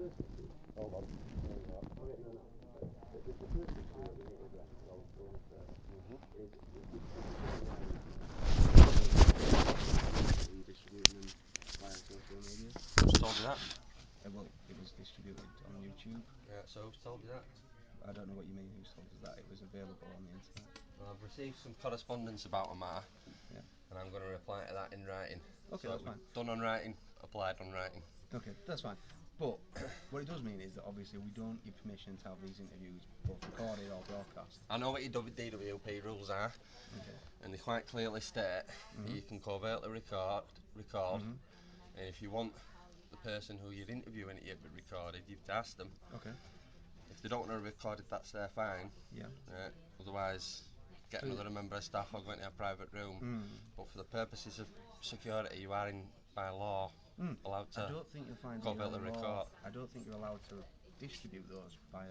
first issue. Hold on. There you go. Okay, no. The first issue that we need to address, because I was going first, is distributing them via social media. Who's told you that? Well, it was distributed on YouTube. Yeah, so who's told you that? I don't know what you mean, who's told us that. It was available on the internet. Well, I've received some correspondence about a matter, Yeah. and I'm going to reply to that in writing. Okay, so that's fine. Done on writing, applied on writing. Okay, that's fine. But what it does mean is that obviously we don't give permission to have these interviews both recorded or broadcast. I know what your DWP rules are, Okay. and they quite clearly state that you can covertly record, and if you want the person who you're interviewing to be recorded, you've to ask them. Okay. If they don't want to record it, that's their fine. Yeah. Right? Otherwise, get another member of staff or go into a private room. But for the purposes of security, you are by law allowed to I don't think you'll find covertly record. I don't think you're allowed to distribute those via.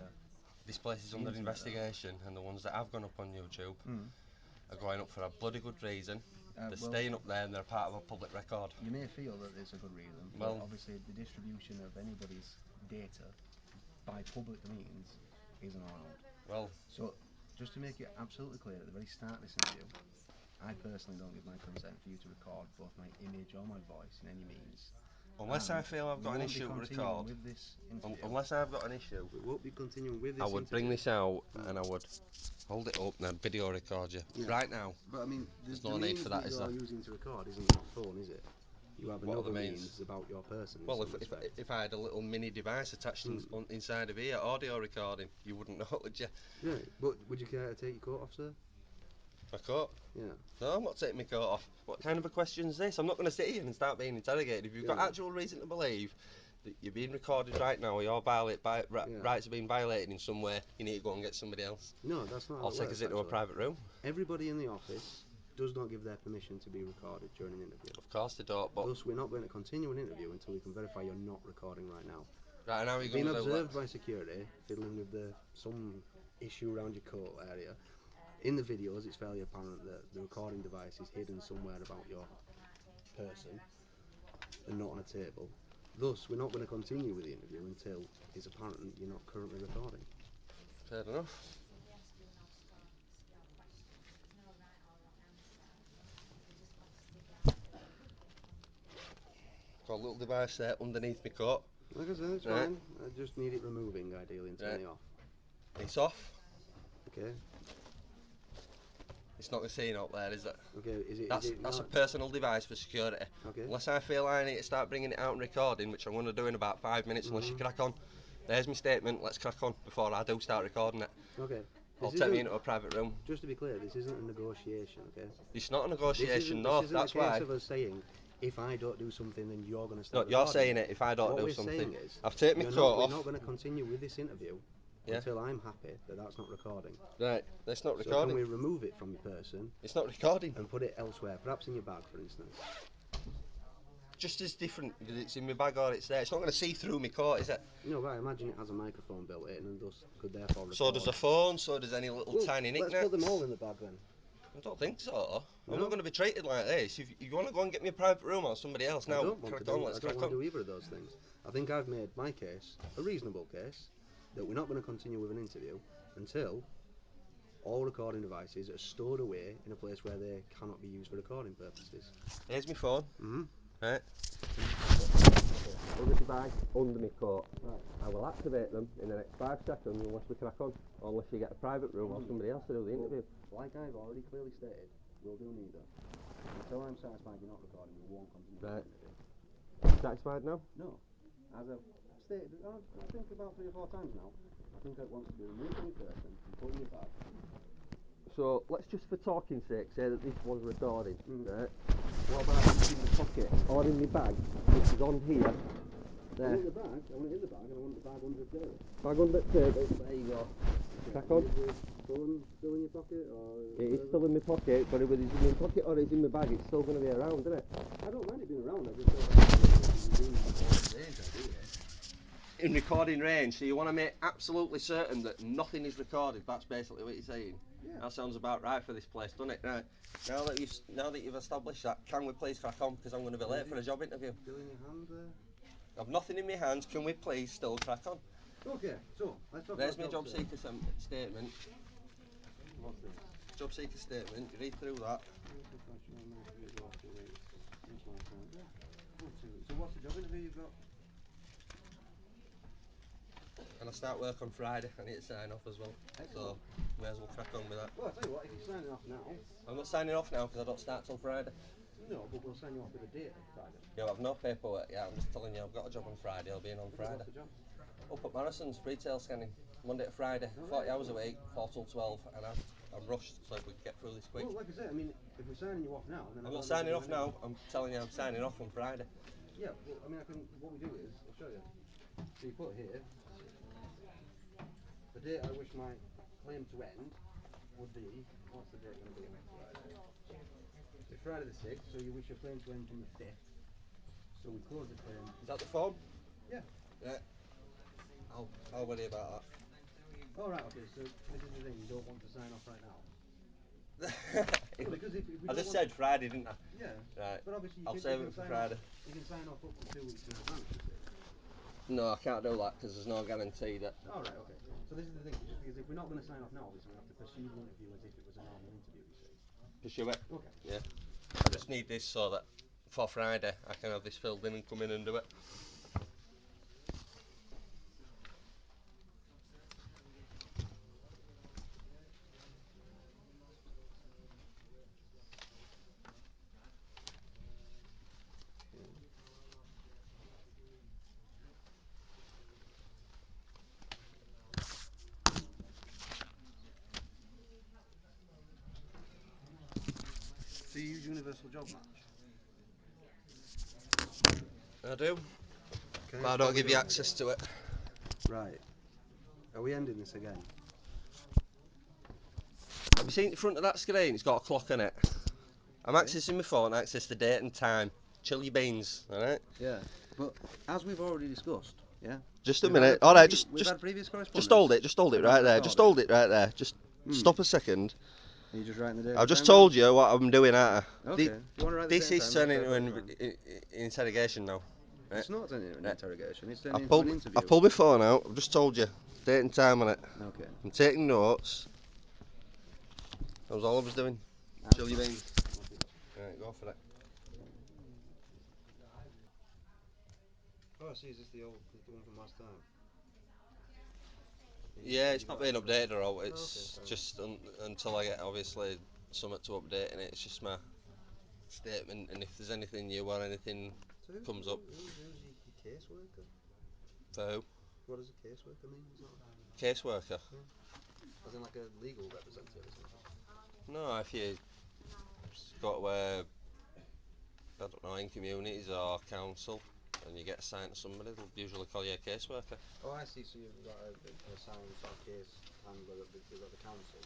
This place is under investigation, and the ones that have gone up on YouTube are going up for a bloody good reason. They're staying up there and they're part of a public record. You may feel that it's a good reason, but obviously the distribution of anybody's data by public means isn't allowed. Well, so just to make it absolutely clear at the very start of this interview, I personally don't give my consent for you to record both my image or my voice in any means. Unless I feel I've got an issue to record, with this unless I've got an issue, we won't be continuing with this. I would bring this out and I would hold it up and I'd video record you right now. But I mean, there's no need for that, is there? You're using to record isn't your phone, is it? You have another means about your person. Well, if I had a little mini device attached inside of here, audio recording, you wouldn't know, would you? Yeah, but would you care to take your coat off, sir? My coat? Yeah. No, I'm not taking my coat off. What kind of a question is this? I'm not going to sit here and start being interrogated. If you've got actual reason to believe that you're being recorded right now, or your rights are being violated in some way, you need to go and get somebody else. No, that's not. I'll take us into a private room. Everybody in the office does not give their permission to be recorded during an interview. Of course they don't, but thus we're not going to continue an interview until we can verify you're not recording right now. Right now, you're being observed by security, fiddling with some issue around your coat area. In the videos, it's fairly apparent that the recording device is hidden somewhere about your person and not on a table. Thus, we're not going to continue with the interview until it's apparent you're not currently recording. Fair enough. Got a little device there underneath my coat. Like I said, it's fine. I just need it removing, ideally, and turning off. It's off. Okay. It's not seen out there, is it? Okay, that's a personal device for security. Okay. Unless I feel I need to start bringing it out and recording, which I'm going to do in about 5 minutes, unless you crack on. There's my statement, let's crack on before I do start recording it. Okay. I'll take me into a private room. Just to be clear, this isn't a negotiation, okay? It's not a negotiation, no, that's why. This isn't a case of us saying, if I don't do something, then you're going to start recording. You're saying it, if I don't do something. What we're saying is, I've taken my coat off. We're not going to continue with this interview until I'm happy that that's not recording. Right, that's not recording. So can we remove it from your person? It's not recording. And put it elsewhere, perhaps in your bag, for instance. Just as different because it's in my bag or it's there. It's not going to see through my coat, is it? No, but I imagine it has a microphone built in and thus could therefore record. So does a phone, so does any little tiny knickknacks. Let's put them all in the bag then. I don't think so. No? I'm not going to be treated like this. If you want to go and get me a private room or somebody else, now crack on, let's crack on. I don't want to do either of those things. I think I've made my case, a reasonable case, that we're not going to continue with an interview until all recording devices are stored away in a place where they cannot be used for recording purposes. Here's my phone. Right. Under the bag, under my coat. Right. I will activate them in the next 5 seconds unless we crack on, or unless you get a private room or somebody else to do the interview. Like I've already clearly stated, we'll do neither. Until I'm satisfied you're not recording, we won't continue the interview. Satisfied now? No. As I've stated, I think about 3 or 4 times now, I think it wants to be removed from your person and put in your bag. So let's just for talking sake say that this was recorded, right? What about in the pocket or in my bag, which is on here? There. I want the bag, I want it in the bag, and I want the bag under the table. Bag under the table, there you go. Crack on. Is it still in your pocket? Or it is still in my pocket, but whether it's in my pocket or it's in my bag, it's still going to be around, isn't it? I don't mind it being around, I just don't in recording range, so you want to make absolutely certain that nothing is recorded. That's basically what you're saying. Yeah. That sounds about right for this place, doesn't it? Right. Now that you've established that, can we please crack on because I'm going to be late for a job interview. Still in your hand there? I've nothing in my hands. Can we please still crack on? Okay, so let's talk There's about my job jobs. seeker statement. What's this? Job seeker statement. You read through that. So what's the job interview you've got? And I start work on Friday. I need to sign off as well. Excellent. So may as well crack on with that. Well, I'll tell you what, if you're signing off now... I'm not signing off now because I don't start till Friday. No, but we'll sign you off with a date on Friday. Yeah, I've no paperwork yet. I'm just telling you I've got a job on Friday. I'll be in on Okay, Friday. what's the job? Up at Morrison's, retail scanning. Monday to Friday, 40 hours a week, 4 till 12. And I'm rushed, so if we can get through this quick. Well, like I said, I mean, if we're signing you off now, then I'm not signing off now. I'm telling you I'm signing off on Friday. Yeah, well, I mean, what we do is, I'll show you. So you put here, the date I wish my claim to end would be, what's the date going to be next Friday? It's Friday the 6th, so you wish your claim to end from the 5th. So we close the claim. Is that the form? Yeah. Yeah. I'll worry about that. Oh, right, okay, so this is the thing, you don't want to sign off right now. If, No, because if we I don't just want... said Friday, didn't I? Yeah. Right. But obviously I'll save it for Friday. You can sign off up to 2 weeks in advance, you see. No, I can't do that because there's no guarantee that. All right, okay. So this is the thing, just because if we're not going to sign off now, obviously we have to pursue the interview as if it was a normal interview, you see. Pursue it. Okay. Yeah. I just need this so that for Friday I can have this filled in and come in and do it. So you use Universal Job Match? I do. Can But I ask don't what give we're you doing access again? to it. Right. Are we ending this again? Have you seen the front of that screen? It's got a clock on it. I'm accessing my phone, access the date and time. Chill your beans, alright? Yeah. But as we've already discussed, yeah? Just a minute. Alright, We've had previous correspondence. just hold it right there. Just hold it right there. Just stop a second. Are you just writing the date? I've just told you what I'm doing at. Okay. If you want to write the This date is and time, turning that's into perfectly an interrogation now. fine. It's not turning into an interrogation, it's turning I've into pulled, an interview. I've pulled my phone out. I've just told you date and time on it. Okay. I'm taking notes. That was all I was doing. Chill your beans. Right, go for it. Oh, I see. Is this the one from last time? Yeah, it's not being updated or all. It's okay, just until I get obviously something to update in it. It's just my statement, and if there's anything new or anything So comes up. who's your caseworker? For who? What does a caseworker mean? Caseworker. Yeah. As in like a legal representative or something? No, if you got to I don't know, in communities or council, and you get assigned to somebody, they'll usually call you a caseworker. Oh, I see. So you've got an assigned sort of case handler at the council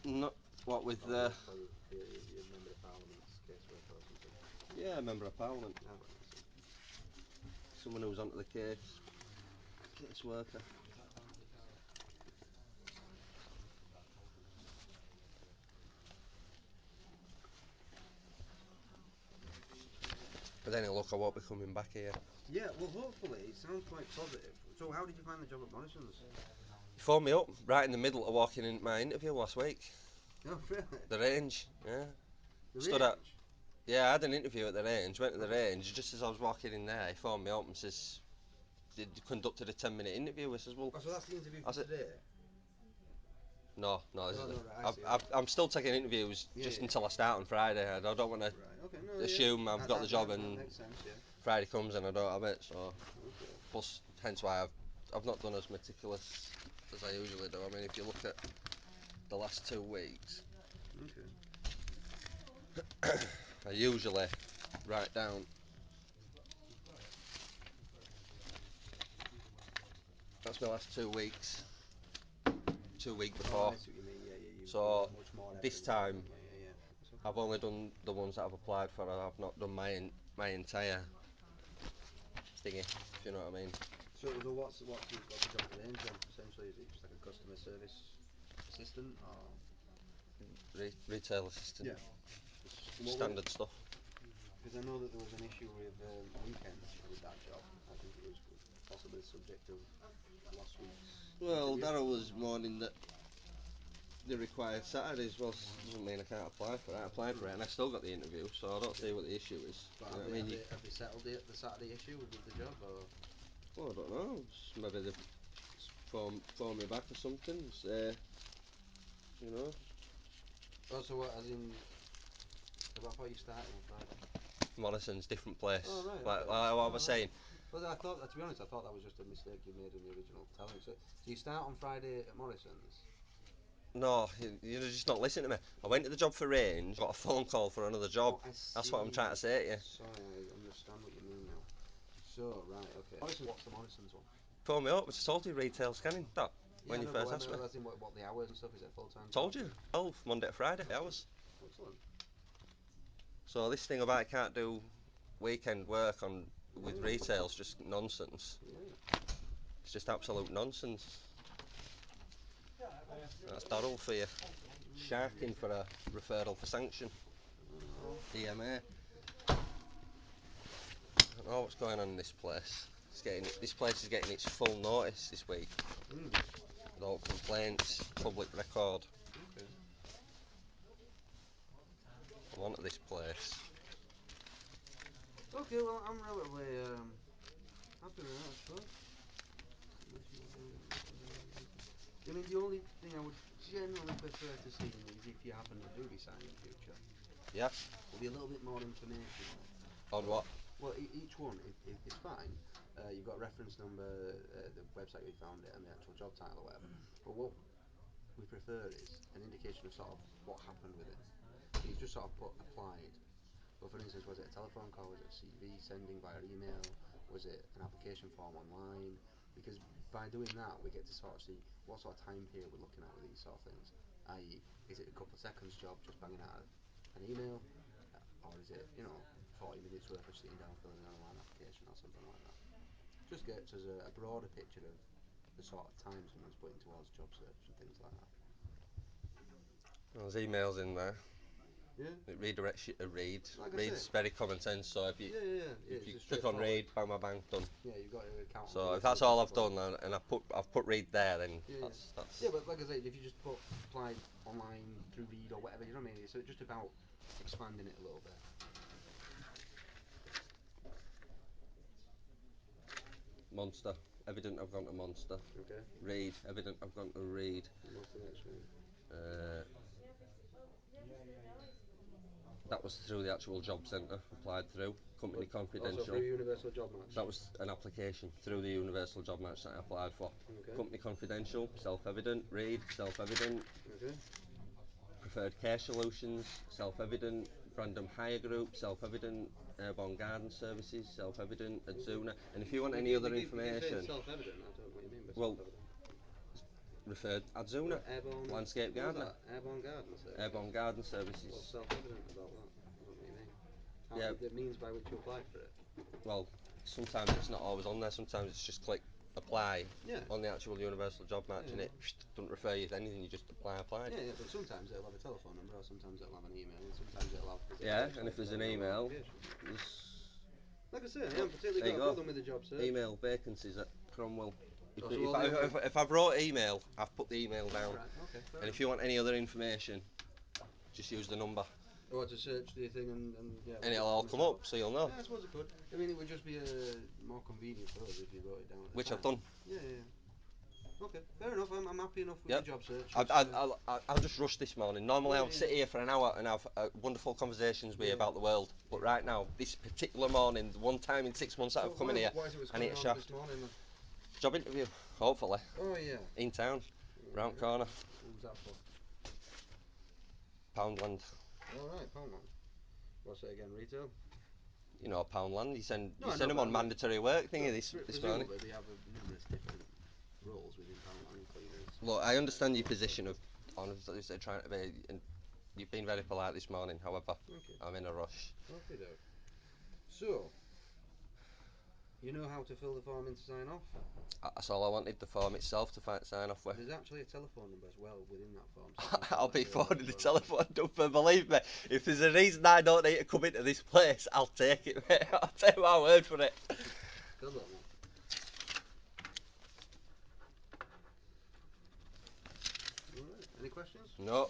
then? Not what with Or the. call you your member of parliament's caseworker or something? Yeah, member of parliament. Ah, right, I see. Someone who's onto the case. Caseworker. But then look, I won't be coming back here. Yeah, well, hopefully it sounds quite positive. So, how did you find the job at Morrison's? He phoned me up right in the middle of walking in my interview last week. Oh, really? The range, yeah. The Stood up. range? Yeah, I had an interview at the range, went to the range, just as I was walking in there, he phoned me up and says, conducted a 10-minute interview. I says, well... Oh, so that's the interview for today? No, this Oh, is no, right, I see. I'm still taking interviews just until I start on Friday. I don't want to Right, okay, no, assume I've got the job that and makes sense, yeah. Friday comes and I don't have it, so... Okay. Plus, hence why I've not done as meticulous as I usually do. I mean, if you look at the last 2 weeks, Okay. I usually write down. That's my last 2 weeks. 2 week Oh, before. I see what you mean, yeah, you So much more this evidence. time Yeah. Okay. I've only done the ones that I've applied for. I've not done my entire thingy, if you know what I mean. So what's the job at the range then? Essentially, is it just like a customer service assistant or? Retail assistant. Yeah. Standard stuff. Because I know that there was an issue with weekends with that job. I can was possibly the subject of last week's Well, interview. Darryl was mourning that the required Saturdays doesn't mean I can't apply for it. I applied for it and I still got the interview, so I don't see what the issue is. But You know have, what I mean? have they settled the Saturday issue with the job, or? Well, I don't know. Maybe they've phone me back or something. Say, you know. Oh, so what? As in, I thought you started on Friday. Morrison's different place. Oh right, Like, okay. like what I was saying. Well, I thought, to be honest, I thought that was just a mistake you made in the original telling. So you start on Friday at Morrison's. No, you're just not listening to me. I went to the job for range, got a phone call for another job. Oh, I see. That's what I'm trying to say to you. Sorry, I understand what you mean now. So, right, okay. Morrison's, what's the Morrison's one? Phone me up, I told you retail scanning. That, Yeah, when you no, first but asked me. I think what the hours and stuff, is it full-time Told job? you, 12, Monday to Friday, hours. Excellent. So this thing about I can't do weekend work on with retail's just nonsense. Yeah. It's just absolute nonsense. That's Darryl for you. Sharking for a referral for sanction. DMA. I don't know what's going on in this place. This place is getting its full notice this week. No complaints, public record. Okay. I'm onto this place. Okay, well, I'm relatively happy with that, I suppose. I mean, the only thing I would generally prefer to see is if you happen to do decide in the future. Yeah. There'll be a little bit more information on it. On what? Well, each one is fine. You've got reference number, the website we found it, and the actual job title or whatever. But what we prefer is an indication of sort of what happened with it. So you just sort of put applied. But for instance, was it a telephone call? Was it a CV sending via email? Was it an application form online? Because by doing that, we get to sort of see what sort of time period we're looking at with these sort of things. I.e., is it a couple of seconds job just banging out an email, or is it 40 minutes worth of sitting down filling in an online application or something like that? Just gets us a broader picture of the sort of time someone's putting towards job search and things like that. There's emails in there. Yeah. It redirects you to read. Like I Read's say. very common sense, so if you If you it's click on read, straightforward. bang my bang, done. Yeah, you've got your account. So if that's all I've done and I've put read there, then that's Yeah, but like I said, if you just put applied online through Read or whatever, you know what I mean. So it's just about expanding it a little bit. Monster. Evident I've gone to Monster. Okay. Read. Evident I've gone to Read. And what's the next one? That was through the actual Jobcentre, applied through. Company confidential. Also through Universal Job Match. That was an application through the Universal Job Match that I applied for. Okay. Company confidential, self-evident. Read, self-evident. Okay. Preferred care solutions, self-evident. Random hire group, self-evident. Airborne garden services, self-evident. Adzuna. And if you want any other information, Self-evident. I don't know what you mean by well, self-evident. referred Adzuna. Airborne. Landscape gardener. Airborne garden services. Airborne garden services. What's self-evident about that? I don't know what you mean. Yeah. The means by which you applied for it. Well, sometimes it's not always on there. Sometimes it's just click apply on the actual Universal Job Match, and it doesn't refer you to anything. You just apply. Yeah, but sometimes it'll have a telephone number, or sometimes it'll have an email, and sometimes it'll have. And if there's an email, like I said, I haven't particularly got a problem with the job search. Email vacancies at Cromwell. If I've wrote email, I've put the email down. Right, okay, and if you want any other information, just use the number. Or to search the thing and it'll all come up, so you'll know. Yeah, I suppose it could. I mean, it would just be more convenient for us if you wrote it down at the Which time. I've done. Yeah. Okay, fair enough. I'm happy enough with the job search. I'll just rush this morning. Normally I would sit here for an hour and have wonderful conversations with you about the world. But right now, this particular morning, the one time in 6 months that I've come in here, I need a shaft. This morning, then? Job interview, hopefully. Oh yeah. In town, round corner. Who's that for? Poundland. Alright, Poundland. What's it again, retail? You know, Poundland, you send them on mandatory work thingy this morning. Presumably they have numerous different roles within Poundland, cleaners. Look, I understand your position of honestly trying to be, and you've been very polite this morning, however, I'm in a rush. Okay, though. So, you know how to fill the form in to sign off? That's all I wanted, the form itself to sign off with. There's actually a telephone number as well within that form. So I'll be phoning the telephone number, believe me. If there's a reason I don't need to come into this place, I'll take it, mate. I'll take my word for it. Good luck, man. questions? No.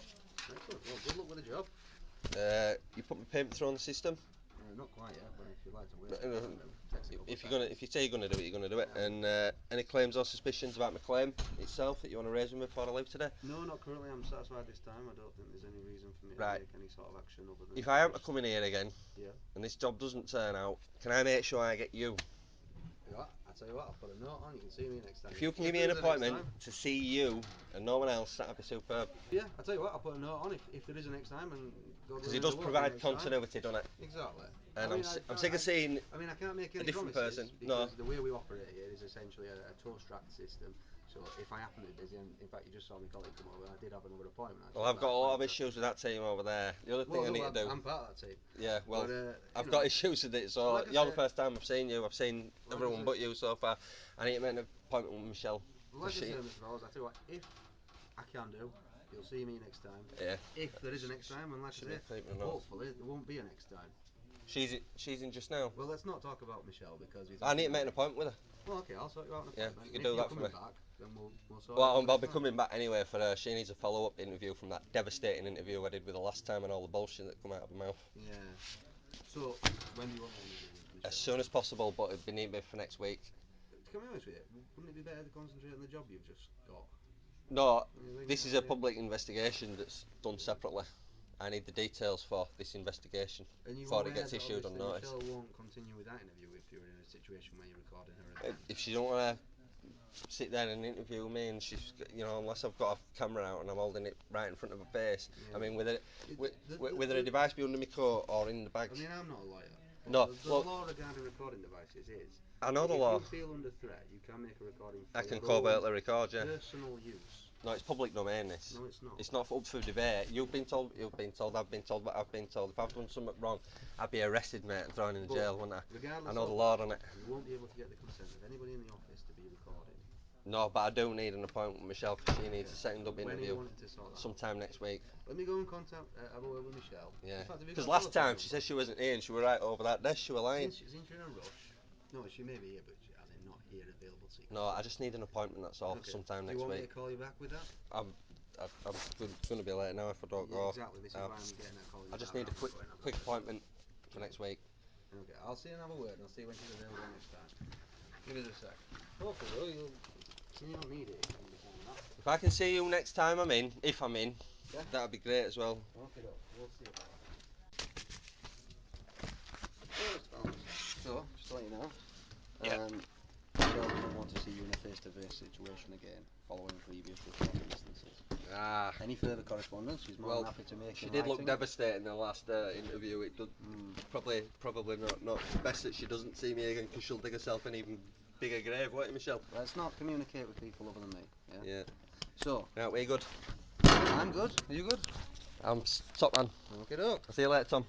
Excellent. Well, good luck with the job. You put my payment through on the system. Not quite yet, but if you'd like to wait, If you say you're gonna do it, you're gonna do it. And any claims or suspicions about my claim itself that you want to raise with me before I leave today? No, not currently. I'm satisfied this time. I don't think there's any reason for me to take any sort of action other than. If I am to come in here again, yeah, and this job doesn't turn out, can I make sure I get you? I tell you what, I'll put a note on. You can see me next time. If you can give me an appointment to see you and no one else, that'd be superb. Yeah, I tell you what, I'll put a note on if there is a next time, and because it does provide continuity, doesn't it? Exactly. And I'm sick of seeing. I mean, I can't make any different promises person. because the way we operate here is essentially a toast rack system. So if I happen to be busy, and in fact you just saw my colleague come over, I did have another appointment. Well, I've got a lot of issues with that team over there. The other thing I need to do. I'm part of that team. Yeah, well, I've got issues with it. So you're the first time I've seen you. I've seen everyone but you so far. I need to make an appointment with Michelle. Well, like I say, Mr. Bowles, I tell you what, if I can do, you'll see me next time. Yeah. If there is a next time, and like I say, hopefully there won't be a next time. She's in just now. Well, let's not talk about Michelle because I need to make an appointment with her. Well, okay, I'll sort you out an appointment. Yeah, if you can do that for me. Back, then we'll sort well, I'll be coming back anyway for her. She needs a follow-up interview from that devastating interview I did with her last time and all the bullshit that come out of her mouth. Yeah. So, when do you want to interview with Michelle? As soon as possible, but it'd be needed for next week. To be honest with you, wouldn't it be better to concentrate on the job you've just got? No, this is a public investigation that's done separately. I need the details for this investigation before it gets issued on notice. Michelle won't continue with that interview if you're in a situation where you're recording her again. If she don't want to sit there and interview me, and she's, unless I've got a camera out and I'm holding it right in front of her face. Yeah. I mean, whether a device be under my coat or in the bag. I mean, I'm not a lawyer. No, the law regarding recording devices is. I know the law. If you feel under threat, you can make a recording. For I can covertly record, yeah. Personal use. No, it's public domain. This. No, it's not. It's not up for debate. You've been told. I've been told what I've been told. If I've done something wrong, I'd be arrested, mate, and thrown in jail, wouldn't I? I know the law on it. You won't be able to get the consent of anybody in the office to be recorded. No, but I do need an appointment with Michelle because she needs a second-up interview. When are you wanting to sort that sometime next week. Let me go and contact, have a word with Michelle. Yeah. Because last time she said she wasn't here and she was right over that desk. She was lying. Since you're in a rush. No, she may be here, but as in not here available to you. No, I just need an appointment. That's all. Okay. Sometime next week. Do you want me to call you back with that? I'm going to be late now if I don't go. Exactly. This is why I'm getting that call. I just need a quick appointment for next week. Okay, I'll see and have a word. I'll see when she's available next time. Give us a sec. Hopefully, though, you don't need it. If I can see you next time I'm in, if I'm in, that'd be great as well. Okay, we'll see about that. So, just to let you know, Michelle doesn't want to see you in a face-to-face situation again, following previous recording instances. Any further correspondence, she's more than happy to make. She did look devastated in the last interview. It did, probably not best that she doesn't see me again because she'll dig herself an even bigger grave, won't you, Michelle? Let's not communicate with people other than me. Yeah. So. Right, we're good. I'm good. Are you good? I'm top man. Okay, doke. I'll see you later, Tom.